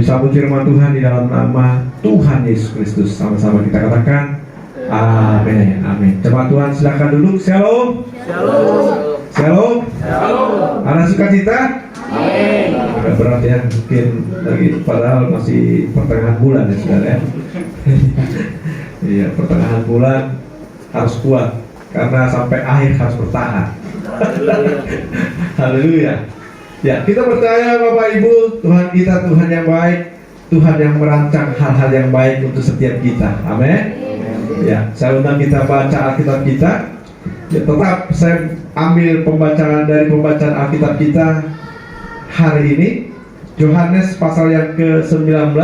Kami sambut firman Tuhan di dalam nama Tuhan Yesus Kristus. Sama-sama kita katakan amin. Amin. Jemaat Tuhan silakan duduk. Shalom. Shalom. Shalom. Shalom. Ada sukacita? Amin. Agak berat ya, mungkin lagi padahal masih pertengahan bulan ya saudara ya. Iya, pertengahan bulan harus kuat karena sampai akhir harus bertahan. Haleluya. Ya, kita percaya Bapak Ibu, Tuhan kita Tuhan yang baik, Tuhan yang merancang hal-hal yang baik untuk setiap kita. Amin. Ya, saya undang kita baca Alkitab kita. Ya, tetap saya ambil pembacaan dari pembacaan Alkitab kita hari ini, Yohanes pasal yang ke-19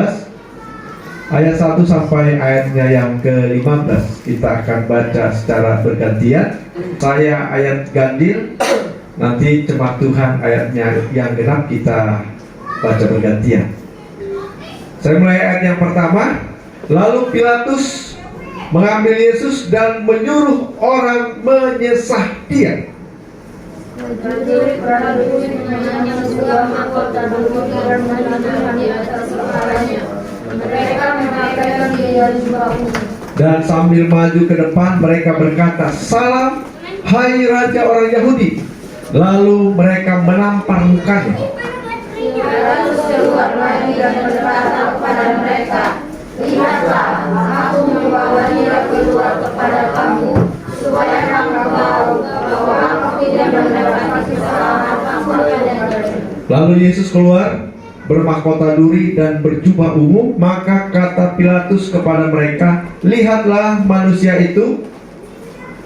ayat 1 sampai ayatnya yang ke-15. Kita akan baca secara bergantian. Saya ayat ganjil, nanti jemaat Tuhan ayatnya yang genap kita baca bergantian. Saya mulai ayat yang pertama. Lalu Pilatus mengambil Yesus dan menyuruh orang menyesah Dia. Dan sambil maju ke depan mereka berkata, "Salam, hai Raja orang Yahudi." Lalu mereka menampar mukanya. Pilatus keluar lagi dan berkata kepada mereka, "Lihatlah, aku membawa Dia keluar kepada kamu, supaya kamu tahu bahwa aku tidak mendapat kesalahan apapun padanya." Lalu Yesus keluar bermahkota duri dan berjubah ungu. Maka kata Pilatus kepada mereka, "Lihatlah manusia itu."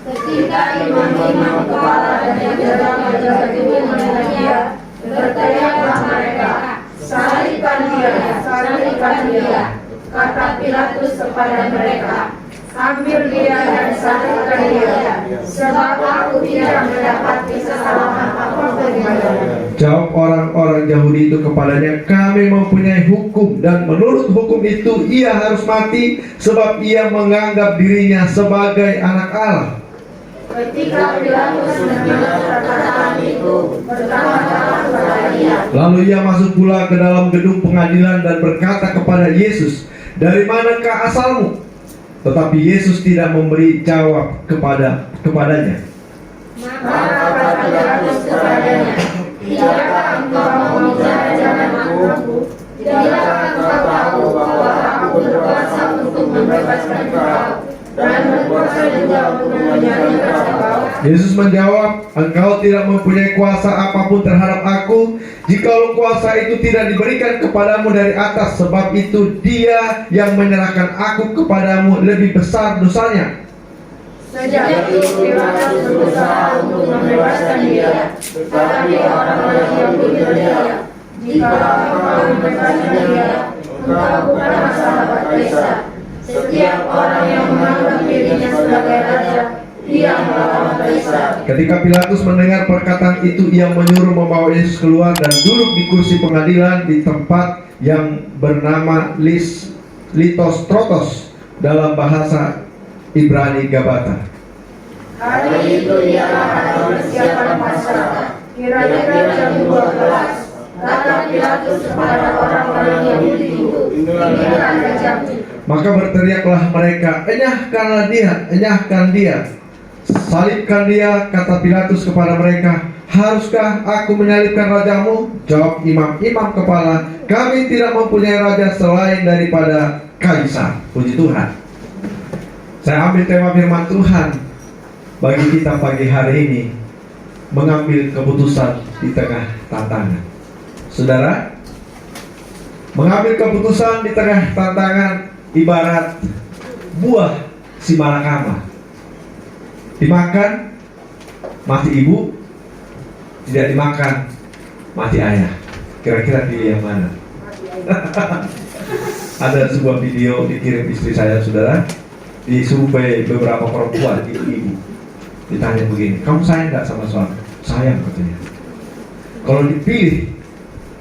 Ketika imam-imam kepala dan jaga-jaga itu melihat Dia, berteriaklah mereka, "Salibkan Dia, salibkan Dia." Kata Pilatus kepada mereka, "Ambil Dia dan salibkan Dia, sebab aku tidak mendapati kesalahan apapun padanya." Jawab orang-orang Yahudi itu kepadanya, "Kami mempunyai hukum, dan menurut hukum itu ia harus mati, sebab ia menganggap dirinya sebagai anak Allah." Ketika Pilatus mendengar perkataan itu, berkata kepada Dia. Lalu ia masuk pula ke dalam gedung pengadilan dan berkata kepada Yesus, "Dari manakah asalmu?" Tetapi Yesus tidak memberi jawab kepadanya. Maka kata Pilatus kepadanya, "Tidakkah engkau mau bicara dengan aku? Tidakkah engkau tahu bahwa aku berkuasa untuk membebaskan engkau dan berkuasa juga untuk menyalibkan engkau?" Yesus menjawab, "Engkau tidak mempunyai kuasa apapun terhadap aku, jikalau kuasa itu tidak diberikan kepadamu dari atas. Sebab itu Dia yang menyerahkan aku kepadamu lebih besar dosanya." Sejak itu Pilatus berusaha untuk membebaskan Dia, tetapi orang-orang Yahudi berkata, "Jika engkau membebaskan Dia, engkau bukanlah sahabat Kaisar. Setiap orang yang menganggap dirinya sebagai raja, dia melawan Kaisar." Ketika Pilatus mendengar perkataan itu, ia menyuruh membawa Yesus keluar dan duduk di kursi pengadilan di tempat yang bernama Litostrotos, dalam bahasa Ibrani Gabata. Hari itu ialah hari persiapan Paskah, kira-kira jam 12. Kata Pilatus kepada orang-orang Yahudi itu, "Inilah rajamu." Maka berteriaklah mereka, enyahkan dia, salibkan dia." Kata Pilatus kepada mereka, "Haruskah aku menyalibkan rajamu?" Jawab imam-imam kepala, "Kami tidak mempunyai raja selain daripada Kaisar." Puji Tuhan. Saya ambil tema firman Tuhan bagi kita pagi hari ini, mengambil keputusan di tengah tantangan. Saudara, mengambil keputusan di tengah tantangan ibarat buah si malakama. Dimakan, mati ibu. Tidak dimakan, mati ayah. Kira-kira pilih yang mana? Ada sebuah video dikirim istri saya, saudara. Disurvei beberapa perempuan, ibu-ibu. Ditanya begini, "Kamu sayang gak sama suami?" "Sayang," katanya. Kalau dipilih,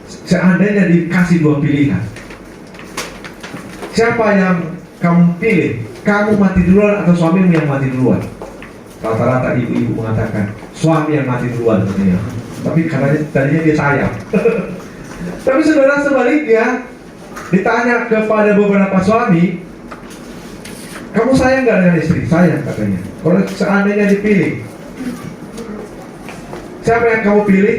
seandainya dikasih dua pilihan, siapa yang kamu pilih? Kamu mati duluan atau suamimu yang mati duluan? Rata-rata ibu-ibu mengatakan suami yang mati duluan katanya. Tapi katanya tadinya dia sayang. Tapi saudara, sebaliknya, ditanya kepada beberapa suami, kamu sayang nggak dengan istri? Sayang katanya. Kalau seandainya dipilih, siapa yang kamu pilih?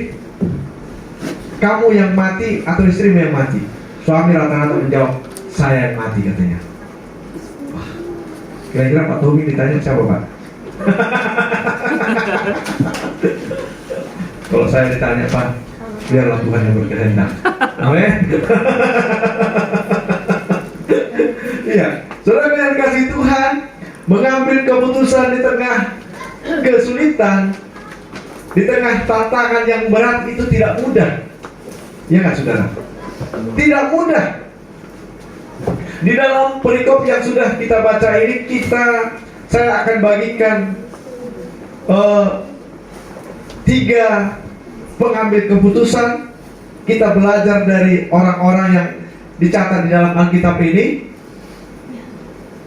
Kamu yang mati atau istrimu yang mati? Suami rata-rata menjawab, saya yang mati katanya. Wah, kira-kira Pak Tommy ditanya siapa Pak? Kalau saya ditanya Pak, biarlah Tuhan yang berkehendak. Amin. Iya, saudara yang kasih Tuhan, mengambil keputusan di tengah kesulitan, di tengah tantangan yang berat itu tidak mudah. Ya nggak saudara? Tidak mudah. Di dalam perikop yang sudah kita baca ini, saya akan bagikan 3 pengambil keputusan. Kita belajar dari orang-orang yang dicatat di dalam Alkitab ini.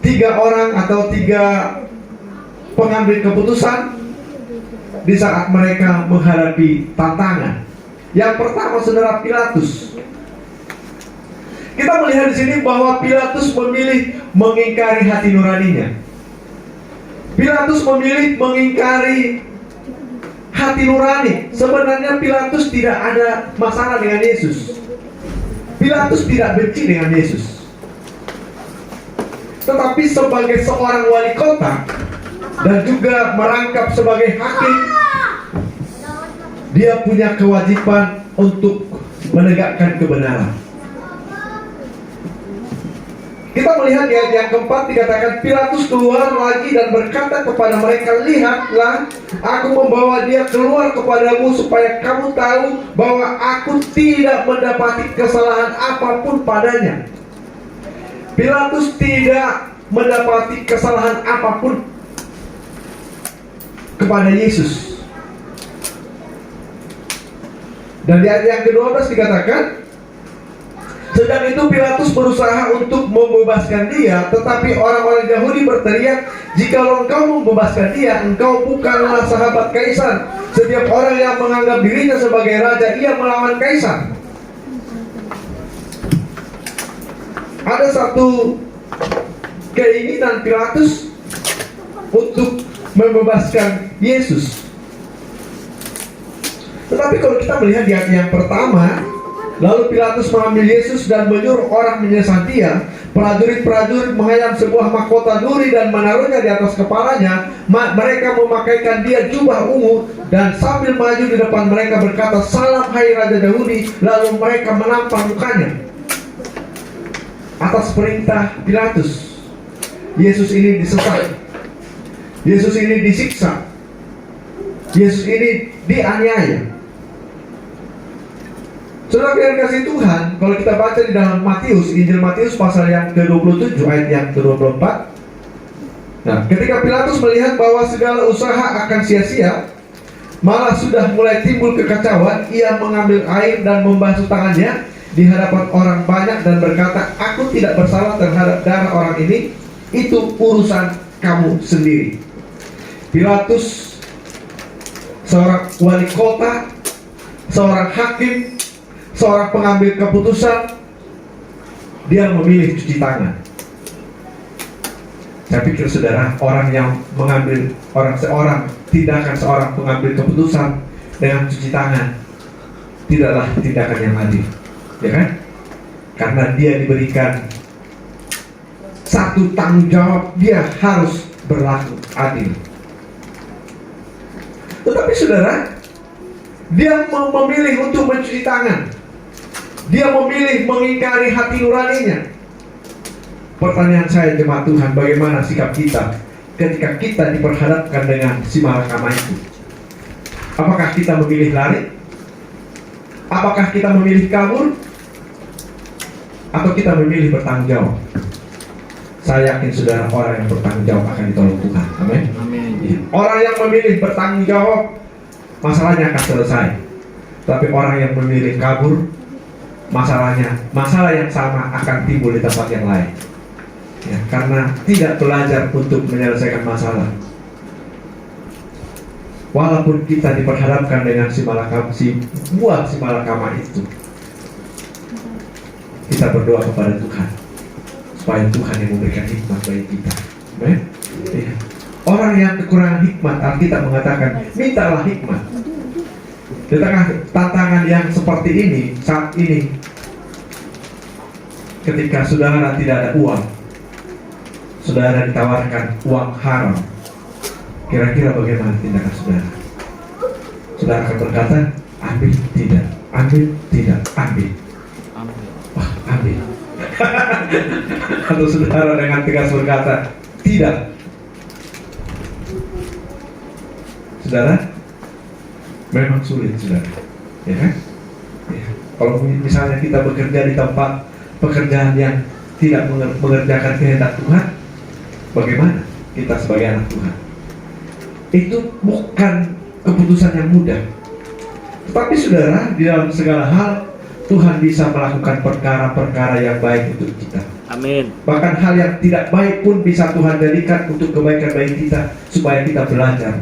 3 orang atau 3 pengambil keputusan di saat mereka menghadapi tantangan. Yang pertama, saudara, Pilatus. Kita melihat di sini bahwa Pilatus memilih mengingkari hati nuraninya. Pilatus memilih mengingkari hati nurani. Sebenarnya Pilatus tidak ada masalah dengan Yesus. Pilatus tidak benci dengan Yesus. Tetapi sebagai seorang wali kota dan juga merangkap sebagai hakim, dia punya kewajiban untuk menegakkan kebenaran. Kita melihat di ayat yang keempat dikatakan, Pilatus keluar lagi dan berkata kepada mereka, lihatlah, aku membawa dia keluar kepadamu supaya kamu tahu bahwa aku tidak mendapati kesalahan apapun padanya. Pilatus tidak mendapati kesalahan apapun kepada Yesus. Dan di ayat yang ke-12 dikatakan, sedang itu Pilatus berusaha untuk membebaskan dia, tetapi orang-orang Yahudi berteriak, jikalau engkau membebaskan dia, engkau bukanlah sahabat Kaisar. Setiap orang yang menganggap dirinya sebagai raja, ia melawan Kaisar. Ada satu keinginan Pilatus untuk membebaskan Yesus. Tetapi kalau kita melihat di ayat yang pertama, lalu Pilatus mengambil Yesus dan menyuruh orang menyesat dia. Prajurit-prajurit menghayam sebuah mahkota duri dan menaruhnya di atas kepalanya. Mereka memakaikan dia jubah ungu dan sambil maju di depan mereka berkata, salam hai Raja Yahudi. Lalu mereka menampar mukanya. Atas perintah Pilatus, Yesus ini disesat, Yesus ini disiksa, Yesus ini dianiaya. Saudara yang kasih Tuhan, kalau kita baca di dalam Matius, Injil Matius pasal yang ke-27 ayat yang ke-24. Nah, ketika Pilatus melihat bahwa segala usaha akan sia-sia, malah sudah mulai timbul kekacauan, ia mengambil air dan membasuh tangannya di hadapan orang banyak dan berkata, aku tidak bersalah terhadap darah orang ini, itu urusan kamu sendiri. Pilatus, seorang wali kota, seorang hakim, seorang pengambil keputusan, dia memilih cuci tangan. Saya pikir saudara, orang yang mengambil tindakan seorang pengambil keputusan dengan cuci tangan tidaklah tindakan yang adil, ya kan? Karena dia diberikan satu tanggung jawab, dia harus berlaku adil. Tetapi saudara, dia memilih untuk mencuci tangan. Dia memilih mengingkari hati nuraninya. Pertanyaan saya, jemaat Tuhan, bagaimana sikap kita ketika kita diperhadapkan dengan si malakama itu? Apakah kita memilih lari? Apakah kita memilih kabur? Atau kita memilih bertanggung jawab? Saya yakin saudara, orang yang bertanggung jawab akan ditolong Tuhan. Amin. Orang yang memilih bertanggung jawab, masalahnya akan selesai. Tapi orang yang memilih kabur, masalah yang sama akan timbul di tempat yang lain, ya, karena tidak belajar untuk menyelesaikan masalah. Walaupun kita diperhadapkan dengan si malakama itu, kita berdoa kepada Tuhan supaya Tuhan yang memberikan hikmat bagi kita. Amen. Ya. Orang yang kekurangan hikmat, Alkitab mengatakan mintalah hikmat. Di tengah tantangan yang seperti ini, saat ini, ketika saudara tidak ada uang, saudara ditawarkan uang haram, kira-kira bagaimana tindakan saudara? Saudara akan berkata, ambil tidak, ambil tidak, ambil. Wah, ambil. Atau saudara dengan tegas berkata, tidak. Saudara, memang sulit, saudara, ya kan? Ya. Kalau misalnya kita bekerja di tempat pekerjaan yang tidak mengerjakan kehendak Tuhan, bagaimana kita sebagai anak Tuhan? Itu bukan keputusan yang mudah. Tetapi saudara, di dalam segala hal Tuhan bisa melakukan perkara-perkara yang baik untuk kita. Amin. Bahkan hal yang tidak baik pun bisa Tuhan jadikan untuk kebaikan bagi kita, supaya kita belajar.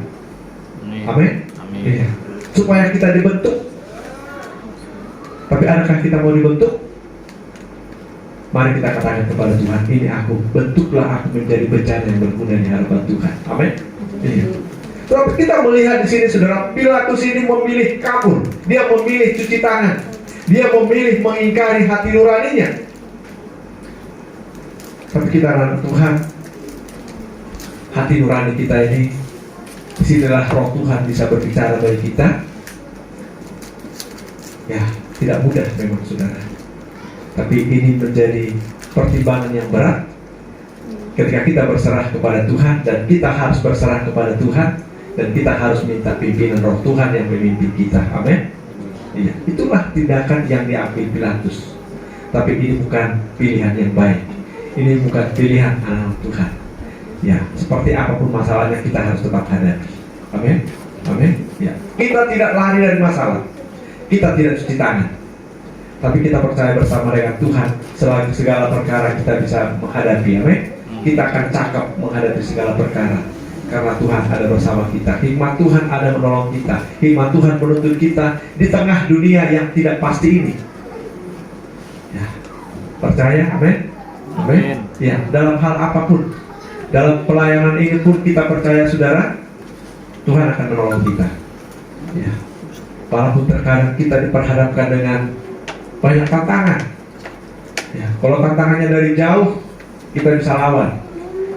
Amin. Iya. Supaya kita dibentuk. Tapi adakah kita mau dibentuk? Mari kita katakan kepada Tuhan, ini aku, bentuklah aku menjadi bencana yang berguna di hadapan Tuhan. Amin. Iya. Tapi kita melihat di sini, saudara, Pilatus ini memilih kabur. Dia memilih cuci tangan. Dia memilih mengingkari hati nuraninya. Tapi kita anak Tuhan, hati nurani kita ini, disinilah roh Tuhan bisa berbicara bagi kita. Ya, tidak mudah memang, saudara. Tapi ini menjadi pertimbangan yang berat ketika kita berserah kepada Tuhan, dan kita harus berserah kepada Tuhan, dan kita harus minta pimpinan roh Tuhan yang memimpin kita. Amin. Iya, itulah tindakan yang diambil Pilatus. Tapi ini bukan pilihan yang baik. Ini bukan pilihan anak Tuhan. Ya, seperti apapun masalahnya kita harus tetap hadapi. Amin. Amin. Ya, kita tidak lari dari masalah. Kita tidak cuci tangan. Tapi kita percaya bersama dengan Tuhan, selagi segala perkara kita bisa menghadapi. Amin. Kita akan cakap menghadapi segala perkara, karena Tuhan ada bersama kita. Hikmat Tuhan ada menolong kita. Hikmat Tuhan menuntun kita di tengah dunia yang tidak pasti ini. Ya, percaya, amin. Amin. Ya, dalam hal apapun, dalam pelayanan ini pun kita percaya, saudara, Tuhan akan menolong kita. Ya, walaupun terkadang kita diperhadapkan dengan banyak tantangan. Ya, kalau tantangannya dari jauh, kita bisa lawan.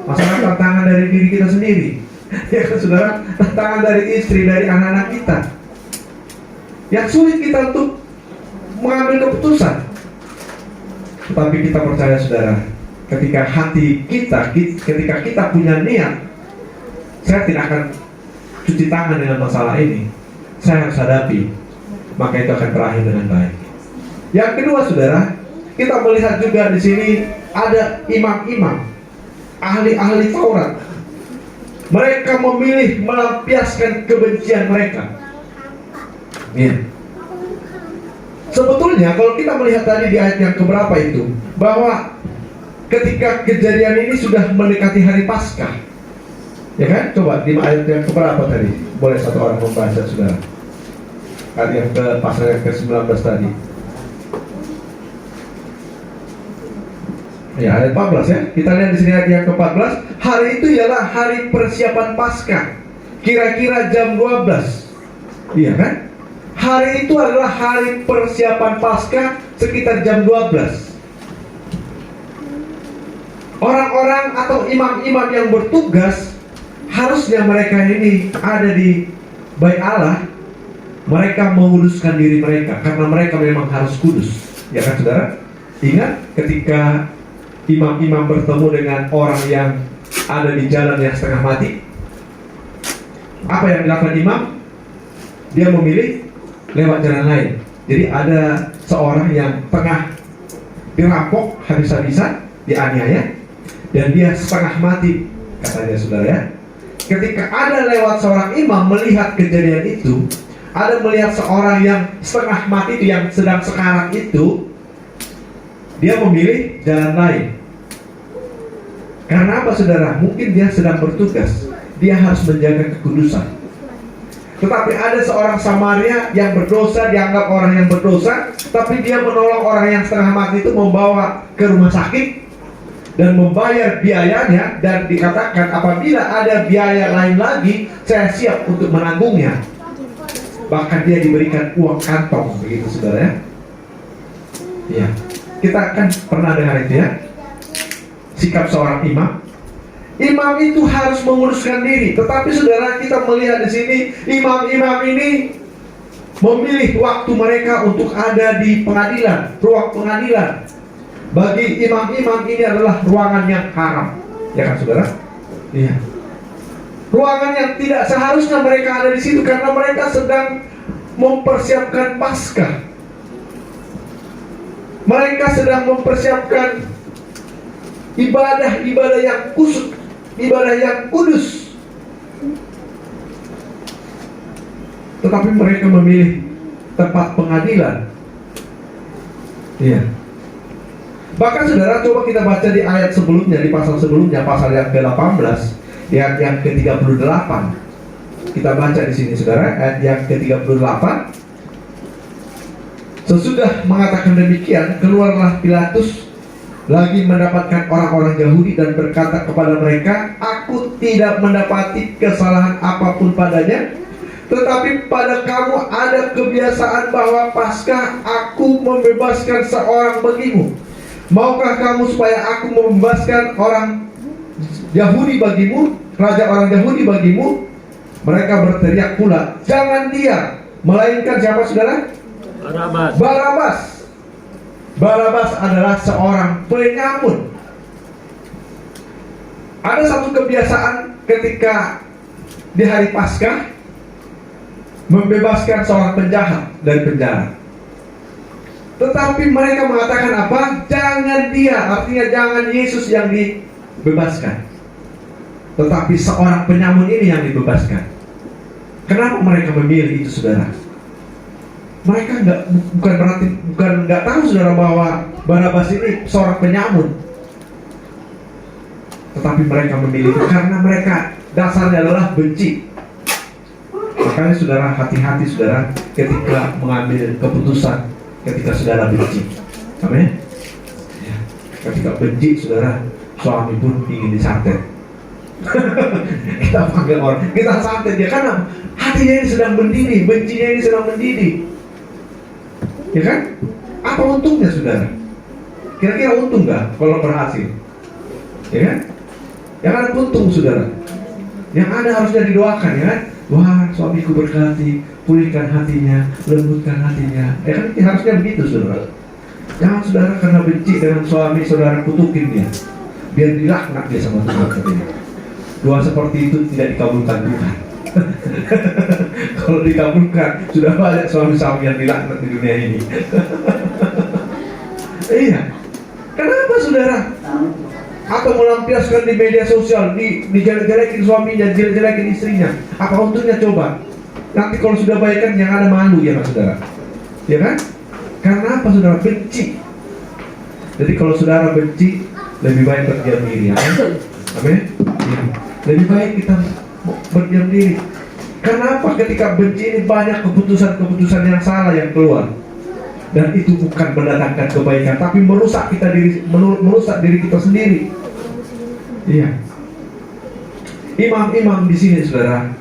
Masalah tantangan dari diri kita sendiri, ya kan, saudara, tantangan dari istri, dari anak-anak kita, yang sulit kita untuk mengambil keputusan. Tetapi kita percaya, saudara, ketika hati kita, ketika kita punya niat, saya tidak akan cuci tangan dengan masalah ini, saya harus hadapi, maka itu akan berakhir dengan baik. Yang kedua, saudara, kita melihat juga di sini ada imam-imam, ahli-ahli Taurat. Mereka memilih melampiaskan kebencian mereka. Ya. Sebetulnya kalau kita melihat tadi di ayat yang keberapa itu, bahwa ketika kejadian ini sudah mendekati hari Paskah, ya kan? Coba di ayat yang keberapa tadi? Boleh satu orang membaca, saudara. Ayat yang ke pasal yang ke-19 tadi. Ya, ayat 14 ya. Kita lihat di sini ayat yang ke-14. Hari itu ialah hari persiapan Paskah. Kira-kira jam 12. Iya kan? Hari itu adalah hari persiapan Paskah sekitar jam 12. Orang-orang atau imam-imam yang bertugas, harusnya mereka ini ada di Bait Allah. Mereka menguduskan diri mereka, karena mereka memang harus kudus. Ya kan, saudara? Ingat ketika imam-imam bertemu dengan orang yang ada di jalan yang setengah mati, apa yang dilakukan imam? Dia memilih lewat jalan lain. Jadi ada seorang yang tengah dirampok habis-habisan, dianiaya, dan dia setengah mati, katanya, saudara ya. Ketika ada lewat seorang imam melihat kejadian itu, ada melihat seorang yang setengah mati itu, yang sedang sekarat itu, dia memilih jalan lain. Karena apa, saudara? Mungkin dia sedang bertugas, dia harus menjaga kekudusan. Tetapi ada seorang Samaria yang berdosa, dianggap orang yang berdosa, tapi dia menolong orang yang setengah mati itu, membawa ke rumah sakit dan membayar biayanya, dan dikatakan apabila ada biaya lain lagi, saya siap untuk menanggungnya. Bahkan dia diberikan uang kantong, begitu saudara ya. Ya, kita kan pernah dengar itu ya, sikap seorang imam. Imam itu harus menguruskan diri, tetapi saudara, kita melihat di sini imam-imam ini memilih waktu mereka untuk ada di pengadilan, ruang pengadilan. Bagi imam-imam ini adalah ruangan yang haram, ya kan saudara? Iya. Ruangan yang tidak seharusnya mereka ada di situ, karena mereka sedang mempersiapkan Paskah. Mereka sedang mempersiapkan ibadah yang khusus, ibadah yang kudus. Tetapi mereka memilih tempat pengadilan. Iya. Bahkan saudara, coba kita baca di ayat sebelumnya, di pasal sebelumnya, pasal yang ke-18, ayat yang ke-38. Kita baca di sini saudara, ayat yang ke-38. Sesudah mengatakan demikian, keluarlah Pilatus lagi mendapatkan orang-orang Yahudi dan berkata kepada mereka, aku tidak mendapati kesalahan apapun padanya, tetapi pada kamu ada kebiasaan bahwa Paskah aku membebaskan seorang bagimu. Maukah kamu supaya aku membebaskan orang Yahudi bagimu, raja orang Yahudi bagimu? Mereka berteriak pula, jangan dia, melainkan siapa saudara? Barabas. Barabas. Barabas adalah seorang penyamun. Ada satu kebiasaan ketika di hari Paskah, membebaskan seorang penjahat dari penjara. Tetapi mereka mengatakan apa? Jangan dia, artinya jangan Yesus yang dibebaskan, tetapi seorang penyamun ini yang dibebaskan. Kenapa mereka memilih itu saudara? Mereka bukan nggak tahu saudara bahwa Barabas ini seorang penyamun, tetapi mereka memilih itu karena mereka dasarnya adalah benci. Makanya saudara, hati-hati saudara ketika mengambil keputusan ketika saudara benci. Amin. Ya. Ketika benci saudara, suami pun ingin disantet. Kita panggil orang, kita santet dia karena hatinya ini sedang mendidih, bencinya ini sedang mendidih. Ya kan? Apa untungnya saudara? Kira-kira untung nggak kalau berhasil? Ya kan? Yang ada untung saudara. Yang ada harusnya didoakan ya kan? Wah, suamiku berkati, pulihkan hatinya, lembutkan hatinya. Ya kan? Harusnya begitu saudara. Jangan saudara karena benci dengan suami saudara kutukin dia, biar dilaknat dia sama Tuhan katanya. Doa seperti itu tidak dikabulkan Tuhan. Kalau dikabulkan, sudah banyak suami-suami yang dilaknat di dunia ini. Iya. Kenapa saudara? Atau melampiaskan di media sosial, dijelek-jelekin suaminya, jelek-jelekin istrinya. Apa untungnya coba? Nanti kalau sudah baikan yang ada malu ya mas saudara. Ya kan? Karena apa saudara? Benci. Jadi kalau saudara benci, lebih baik berdiam diri. Amin. Ya. Lebih baik kita berdiam diri. Kenapa? Ketika benci ini banyak keputusan-keputusan yang salah yang keluar, dan itu bukan mendatangkan kebaikan, tapi merusak merusak diri kita sendiri. Iya. Imam-imam di sini saudara,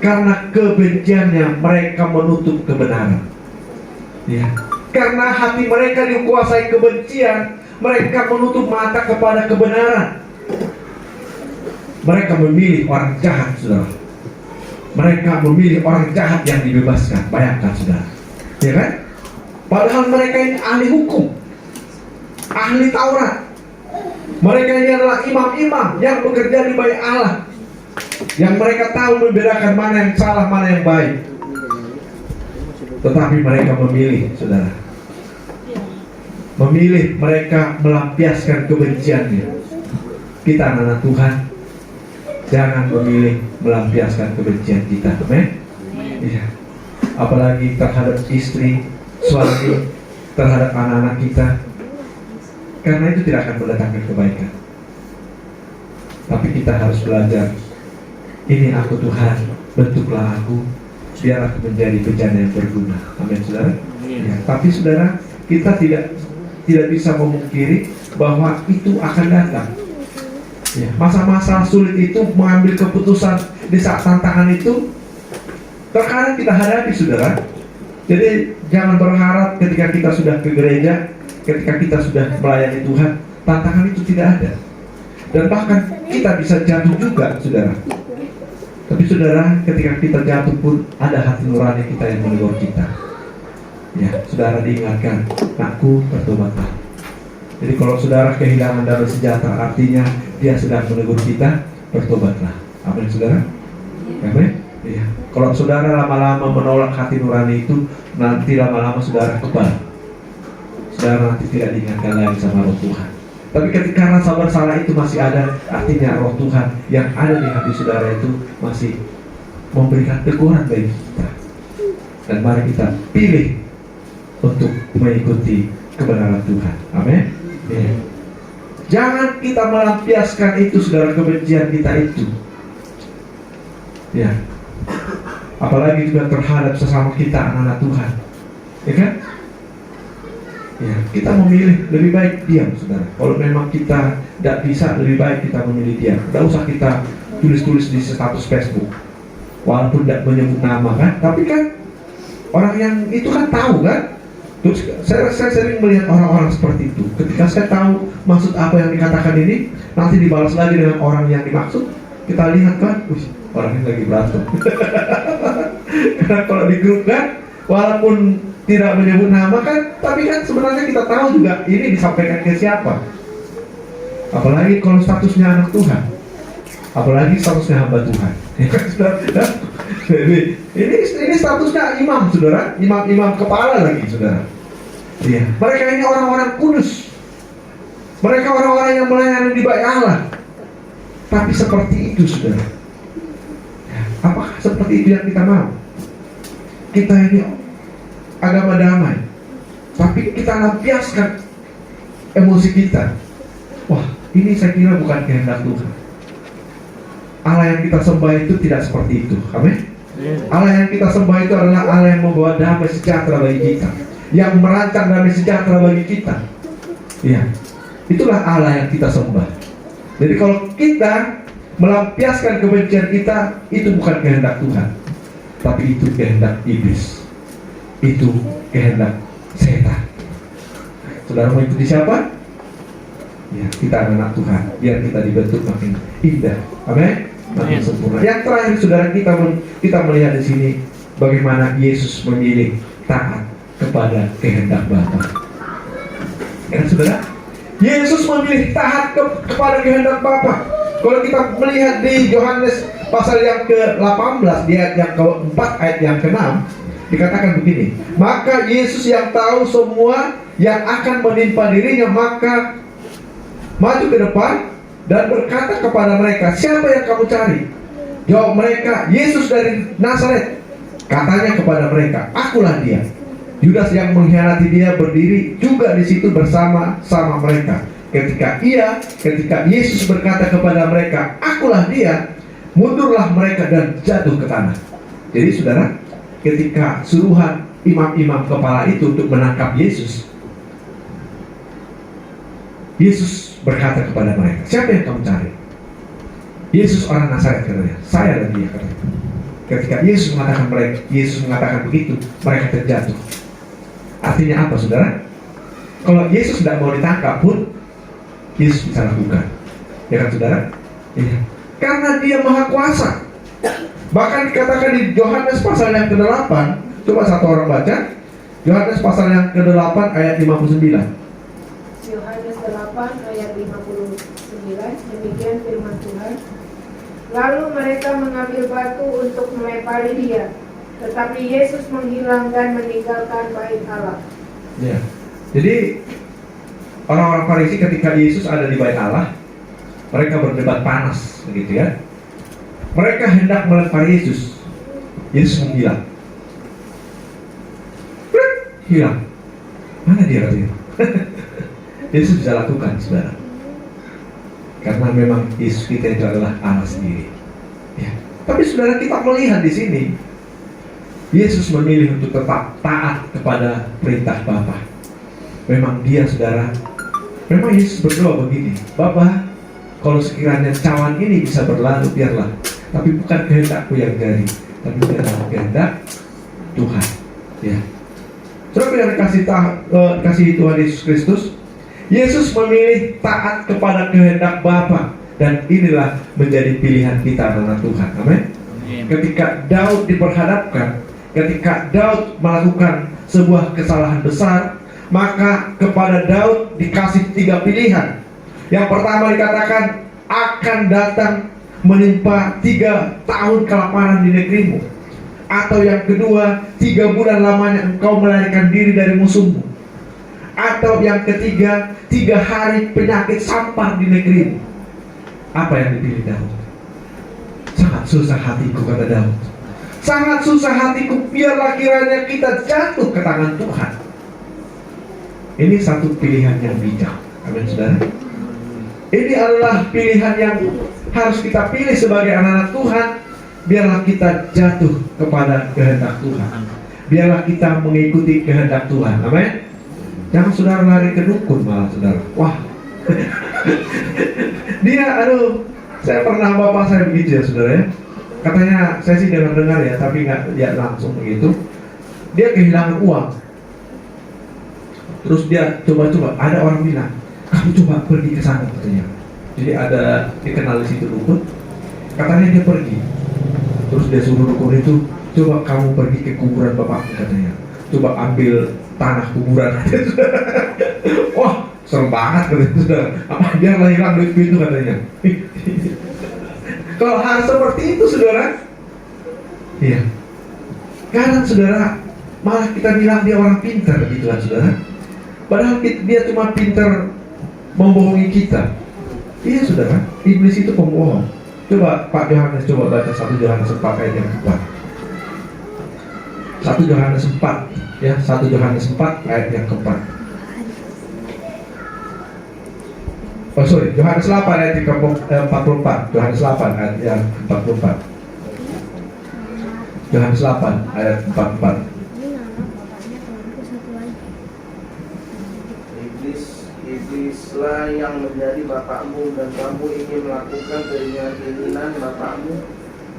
karena kebenciannya mereka menutup kebenaran. Iya. Karena hati mereka dikuasai kebencian, mereka menutup mata kepada kebenaran. Mereka memilih orang jahat saudara. Mereka memilih orang jahat yang dibebaskan. Bayangkan saudara, ya kan? Padahal mereka ini ahli hukum, ahli Taurat. Mereka ini adalah imam-imam yang bekerja di bait Allah, yang mereka tahu membedakan mana yang salah, mana yang baik. Tetapi mereka memilih saudara, memilih mereka melampiaskan kebenciannya. Kita anak Tuhan, jangan memilih melampiaskan kebencian kita. Amin. Iya. Apalagi terhadap istri, suami, terhadap anak-anak kita, karena itu tidak akan mendatangkan kebaikan. Tapi kita harus belajar, ini aku Tuhan, bentuklah aku biarlah menjadi bencana yang berguna. Amin, saudara. Ya, tapi saudara, kita tidak bisa memungkiri bahwa itu akan datang. Ya, masa-masa sulit itu, mengambil keputusan di saat tantangan itu terkadang kita hadapi, saudara. Jadi jangan berharap ketika kita sudah ke gereja, ketika kita sudah melayani Tuhan, tantangan itu tidak ada. Dan bahkan kita bisa jatuh juga, saudara. Tapi saudara, ketika kita jatuh pun ada hati nurani kita yang menegur kita. Ya, saudara diingatkan, "Aku bertobatlah." Jadi kalau saudara kehilangan damai sejahtera, artinya dia sedang menegur kita, bertobatlah. Amin, saudara. Amin. Ya. Kalau saudara lama-lama menolak hati nurani itu, nanti lama-lama saudara kebal. Saudara nanti tidak diingatkan lagi sama roh Tuhan. Tapi ketika rasa bersalah itu masih ada, artinya roh Tuhan yang ada di hati saudara itu masih memberikan teguran bagi kita. Dan mari kita pilih untuk mengikuti kebenaran Tuhan. Amin. Ya. Jangan kita melampiaskan itu, saudara, kebencian kita itu. Ya. Apalagi juga terhadap sesama kita, anak-anak Tuhan. Ya kan? Ya, kita memilih lebih baik diam, saudara. Kalau memang kita tidak bisa, lebih baik kita memilih diam. Tidak usah kita tulis-tulis di status Facebook, walaupun tidak menyebut nama, kan? Tapi kan orang yang itu kan tahu, kan? Terus saya sering melihat orang-orang seperti itu. Ketika saya tahu maksud apa yang dikatakan ini, nanti dibalas lagi dengan orang yang dimaksud. Kita lihat, kan, orang ini lagi berantem. Karena kalau di grup, kan, walaupun tidak menyebut nama, kan, tapi kan sebenarnya kita tahu juga ini disampaikan ke siapa. Apalagi kalau statusnya anak Tuhan, apalagi statusnya hamba Tuhan. Ini statusnya imam, saudara, imam kepala lagi, saudara. Iya. Mereka ini orang-orang kudus. Mereka orang-orang yang melayani di bait Allah. Tapi seperti itu, saudara. Apakah seperti itu yang kita mau? Kita ini agama damai, tapi kita lampiaskan emosi kita. Wah, ini saya kira bukan kehendak Tuhan. Allah yang kita sembah itu tidak seperti itu. Amin. Allah yang kita sembah itu adalah Allah yang membawa damai sejahtera bagi kita, yang merancang damai sejahtera bagi kita. Ya, itulah Allah yang kita sembah. Jadi kalau kita melampiaskan kebencian kita, itu bukan kehendak Tuhan, tapi itu kehendak iblis. Itu kehendak setan. Saudara mau ikuti siapa? Ya, kita anak Tuhan, biar kita dibentuk makin indah. Amin. Makin sempurna. Yang terakhir, saudara, kita melihat di sini bagaimana Yesus memilih taat kepada kehendak Bapa. Ya, saudara, Yesus memilih taat kepada kehendak Bapa. Kalau kita melihat di Yohanes pasal yang ke-18, di ayat yang ke-4 ayat yang ke-6, dikatakan begini, maka Yesus yang tahu semua yang akan menimpa dirinya, maka maju ke depan dan berkata kepada mereka, siapa yang kamu cari? Jawab mereka, Yesus dari Nazaret. Katanya kepada mereka, akulah dia. Yudas yang mengkhianati dia berdiri juga di situ bersama-sama mereka. Ketika Yesus berkata kepada mereka, akulah dia, mundurlah mereka dan jatuh ke tanah. Jadi saudara, ketika suruhan imam-imam kepala itu untuk menangkap Yesus, Yesus berkata kepada mereka, siapa yang kamu cari? Yesus orang Nazaret, katanya. Saya dan dia, katanya. Ketika Yesus mengatakan begitu, mereka terjatuh. Artinya apa, saudara? Kalau Yesus tidak mau ditangkap pun, Yesus bisa lakukan. Ya kan, saudara? Iya. Karena dia maha kuasa. Bahkan dikatakan di Yohanes pasal yang ke-8, coba satu orang baca Yohanes pasal yang ke-8 ayat 59. Yohanes 8 ayat 59, demikian firman Tuhan. Lalu mereka mengambil batu untuk melempari dia, tetapi Yesus menghilang dan meninggalkan bait Allah. Ya. Jadi orang-orang Farisi ketika Yesus ada di bait Allah, mereka berdebat panas, begitu ya. Mereka hendak melempari Yesus. Yesus menghilang. Hilang. Mana dia, katanya? Yesus bisa lakukan, saudara. Karena memang Yesus kita itu adalah Allah sendiri. Ya. Tapi saudara, kita melihat di sini Yesus memilih untuk tetap taat kepada perintah Bapa. Memang dia, saudara, memang Yesus berdoa begini, Bapa, kalau sekiranya cawan ini bisa berlalu, biarlah. Tapi bukan kehendakku yang jadi, tapi biarlah kehendak Tuhan. Ya. Saudara yang kasih Tuhan Yesus Kristus, Yesus memilih taat kepada kehendak Bapa, dan inilah menjadi pilihan kita anak Tuhan. Amin. Ketika Daud diperhadapkan, ketika Daud melakukan sebuah kesalahan besar, maka kepada Daud dikasih 3 pilihan. Yang pertama dikatakan akan datang menimpa 3 tahun kelaparan di negerimu. Atau yang kedua, 3 bulan lamanya engkau melarikan diri dari musuhmu. Atau yang ketiga, 3 hari penyakit sampar di negerimu. Apa yang dipilih Daud? Sangat susah hatiku, kata Daud. Sangat susah hatiku, biarlah kiranya kita jatuh ke tangan Tuhan. Ini satu pilihan yang bijak. Amin, saudara. Ini adalah pilihan yang harus kita pilih sebagai anak-anak Tuhan. Biarlah kita jatuh kepada kehendak Tuhan. Biarlah kita mengikuti kehendak Tuhan. Amin. Jangan saudara lari ke dukun malah, saudara. Wah. Saya pernah bapak saya begitu ya, saudara ya. Katanya, saya sih dengar ya, tapi nggak ya langsung begitu. Dia kehilangan uang. Terus dia coba-coba, ada orang bilang, kamu coba pergi ke sana, katanya. Jadi ada dikenal di situ dukun. Katanya dia pergi. Terus dia suruh dukun itu, coba kamu pergi ke kuburan bapak, katanya. Coba ambil tanah kuburan. Wah, serem banget, katanya, saudara. Apa biarlah hilang duit itu, katanya. Kalau hal seperti itu, saudara, iya. Kadang saudara, malah kita bilang dia orang pintar, gitu kan, saudara. Padahal dia cuma pintar membohongi kita. Iya, saudara, iblis itu pembohong. Coba Pak Yohanes, coba baca 1 Yohanes 4 ayat yang keempat. 1 Yohanes 4, ya, 1 Yohanes 4 ayat yang keempat. Oh sorry, Yohanes 8 ayat 44. Yohanes 8 ayat yang 44. Yohanes 8 ayat 44. Iblislah yang menjadi bapakmu, dan kamu ingin melakukan keinginan bapakmu.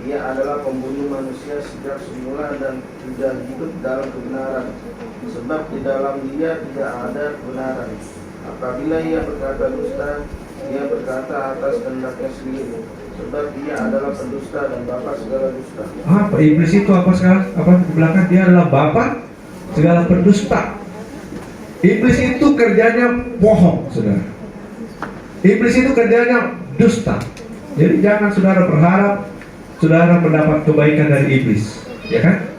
Dia adalah pembunuh manusia sejak semula dan tidak hidup dalam kebenaran, sebab di dalam dia tidak ada kebenaran. Apabila ia berkata dusta, dia berkata atas kehendaknya sendiri, sebab dia adalah pendusta dan bapa segala dusta. Apa iblis itu? Apa sekarang? Apa di belakang dia adalah bapa segala pendusta. Iblis itu kerjanya bohong, saudara. Iblis itu kerjanya dusta. Jadi jangan saudara berharap saudara mendapat kebaikan dari iblis, ya kan?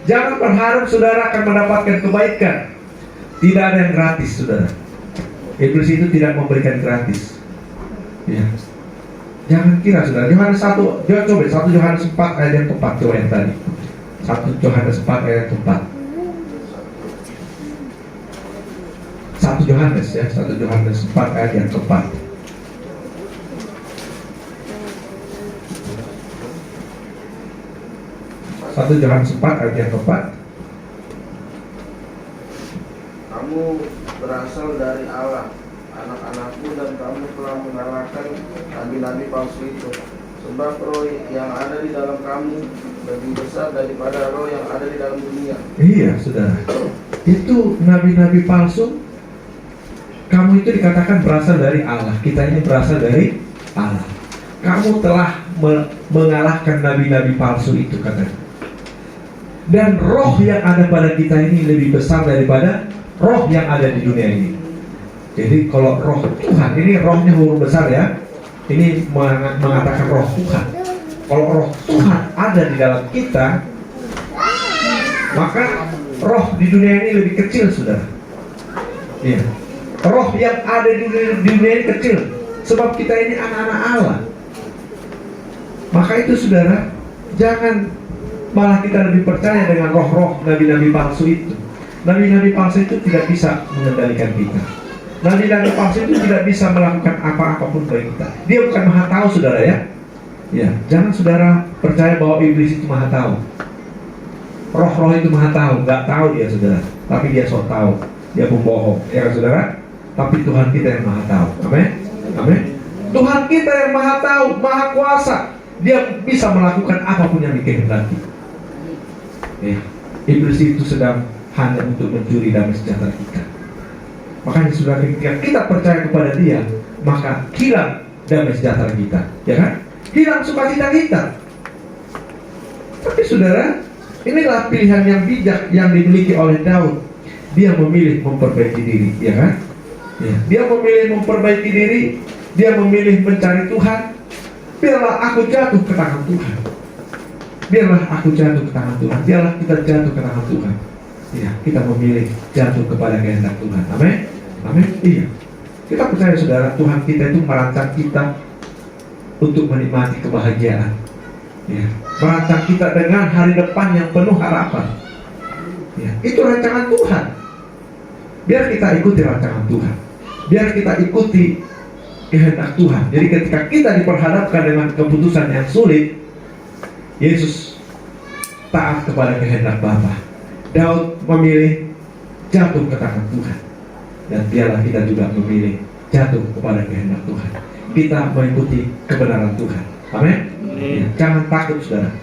Jangan berharap saudara akan mendapatkan kebaikan. Tidak ada yang gratis, saudara. Iblis itu tidak memberikan gratis. Ya. Jangan kira, saudara. Yohanes 1, coba 1 Yohanes 4 ayat yang keempat, coba yang tadi. 1 Yohanes 4 ayat yang keempat. 1 Yohanes ya, 1 Yohanes 4 ayat yang keempat. Satu Yohanes 4 ayat yang keempat. Kamu berasal dari Allah, anak-anakku, dan kamu telah mengalahkan nabi-nabi palsu itu. Sebab roh yang ada di dalam kamu lebih besar daripada roh yang ada di dalam dunia. Iya, saudara. Itu nabi-nabi palsu. Kamu itu dikatakan berasal dari Allah. Kita ini berasal dari Allah. Kamu telah mengalahkan nabi-nabi palsu itu, katanya. Dan roh yang ada pada kita ini lebih besar daripada roh yang ada di dunia ini. Jadi kalau roh Tuhan, ini rohnya huruf besar ya. Ini mengatakan roh Tuhan. Kalau roh Tuhan ada di dalam kita, maka roh di dunia ini lebih kecil, saudara. Iya. Roh yang ada di dunia ini kecil, sebab kita ini anak-anak Allah. Maka itu, saudara, jangan malah kita lebih percaya dengan roh-roh nabi-nabi palsu itu. Nabi-nabi palsu itu tidak bisa mengendalikan kita. Nabi-nabi palsu itu tidak bisa melakukan apa-apapun bagi kita. Dia bukan maha tahu, saudara ya. Ya, jangan saudara percaya bahwa iblis itu maha tahu. Roh-roh itu maha tahu, nggak tahu dia saudara, tapi dia sok tahu, dia pembohong, ya kan saudara? Tapi Tuhan kita yang maha tahu, amin, amin. Tuhan kita yang maha tahu, maha kuasa, dia bisa melakukan apapun yang dikehendaki. Ya, iblis itu sedang hanya untuk mencuri damai sejahtera kita. Makanya saudara, ketika kita percaya kepada dia, maka hilang damai sejahtera kita, ya kan? Hilang sukacita kita. Tapi saudara, inilah pilihan yang bijak yang dimiliki oleh Daud. Dia memilih memperbaiki diri, ya kan? Ya. Dia memilih memperbaiki diri. Dia memilih mencari Tuhan. Biarlah aku jatuh ke tangan Tuhan. Biarlah aku jatuh ke tangan Tuhan. Biarlah kita jatuh ke tangan Tuhan. Ya, kita memilih jatuh kepada kehendak Tuhan. Amin. Amin. Iya. Kita percaya saudara, Tuhan kita itu merancang kita untuk menikmati kebahagiaan. Ya, merancang kita dengan hari depan yang penuh harapan. Ya, itu rancangan Tuhan. Biar kita ikuti rancangan Tuhan. Biar kita ikuti kehendak Tuhan. Jadi ketika kita diperhadapkan dengan keputusan yang sulit, Yesus taat kepada kehendak Bapa. Daud memilih jatuh ke tangan Tuhan. Dan biarlah kita juga memilih jatuh kepada kehendak Tuhan. Kita mengikuti kebenaran Tuhan. Amin. Ya, jangan takut saudara.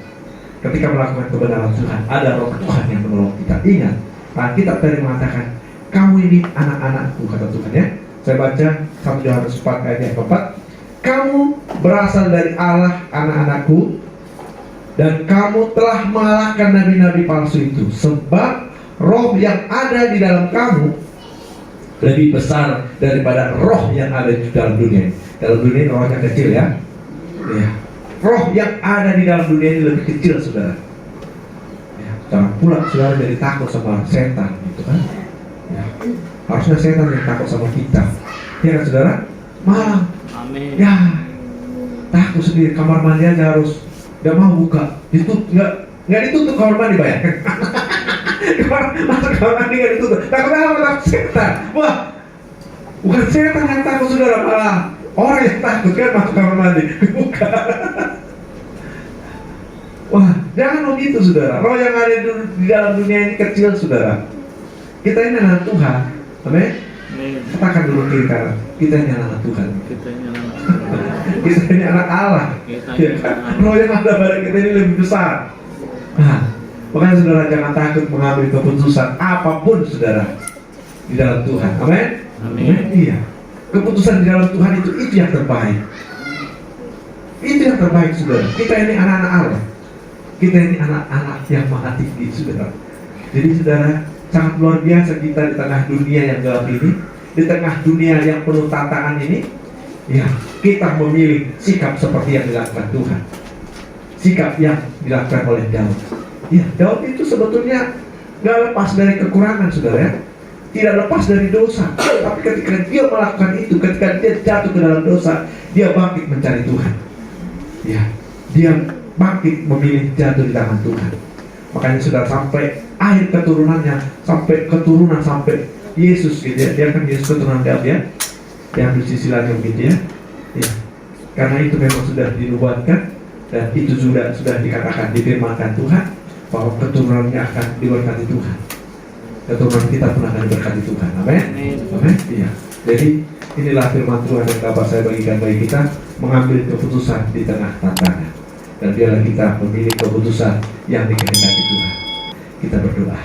Ketika melakukan kebenaran Tuhan, ada roh Tuhan yang menolong kita. Ingat, Alkitab tadi mengatakan, kamu ini anak-anakku, kata Tuhan ya. Saya baca 1 Yohanes 4 ayat yang keempat. Kamu berasal dari Allah, anak-anakku, dan kamu telah mengalahkan nabi-nabi palsu itu, sebab roh yang ada di dalam kamu lebih besar daripada roh yang ada di dalam dunia. Dalam dunia ini rohnya kecil ya. Ya. Roh yang ada di dalam dunia ini lebih kecil saudara. Ya. Jangan pula saudara jadi takut sama setan gitu kan. Ya. Harusnya setan yang takut sama kita. Ya kan saudara? Malah ya takut sendiri. Kamar mandi aja harus gak mau buka. Ditutup, nggak ditutup kamar mandi, bayangkan. Masuk kamar mandi nggak ditutup. Takut apa? Takut setan. Wah, bukan setan yang takut saudara, malah orang yang takut kan masuk kamar mandi. Bukan. Wah, jangan begitu saudara. Roh yang ada di dalam dunia ini kecil saudara. Kita ini anak Tuhan. Amin. Katakan dulu kiri kanan. Kita ini anak Tuhan. Kita ini anak Allah. Ya, roh yang ada pada kita ini lebih besar. Nah, makanya saudara jangan takut mengambil keputusan apapun saudara di dalam Tuhan. Amin. Amin. Iya. Keputusan di dalam Tuhan itu yang terbaik. Itu yang terbaik saudara. Kita ini anak-anak Allah. Kita ini anak-anak yang maha tinggi saudara. Jadi saudara, sangat luar biasa kita di tengah dunia yang gelap ini, di tengah dunia yang penuh tantangan ini. Ya, kita memilih sikap seperti yang dilakukan Tuhan. Sikap yang dilakukan oleh Daud. Ya, Daud itu sebetulnya gak lepas dari kekurangan saudara ya. Tidak lepas dari dosa. Tapi ketika dia melakukan itu, ketika dia jatuh ke dalam dosa, dia bangkit mencari Tuhan. Ya, dia bangkit memilih jatuh di tangan Tuhan. Makanya sudah sampai akhir keturunannya, sampai keturunan sampai Yesus gitu ya. Dia kan Yesus keturunan Daud ya. Yang silsilah begitu ya. Ya. Karena itu memang sudah dinubuatkan dan itu sudah dikatakan, difirmankan Tuhan bahwa keturunannya akan diberkati Tuhan. Keturunan kita pun akan diberkati Tuhan. Amin. Amin. Iya. Jadi inilah firman Tuhan yang dapat saya bagikan bagi kita, mengambil keputusan di tengah tantangan. Dan biarlah kita memilih keputusan yang dikehendaki Tuhan. Kita berdoa.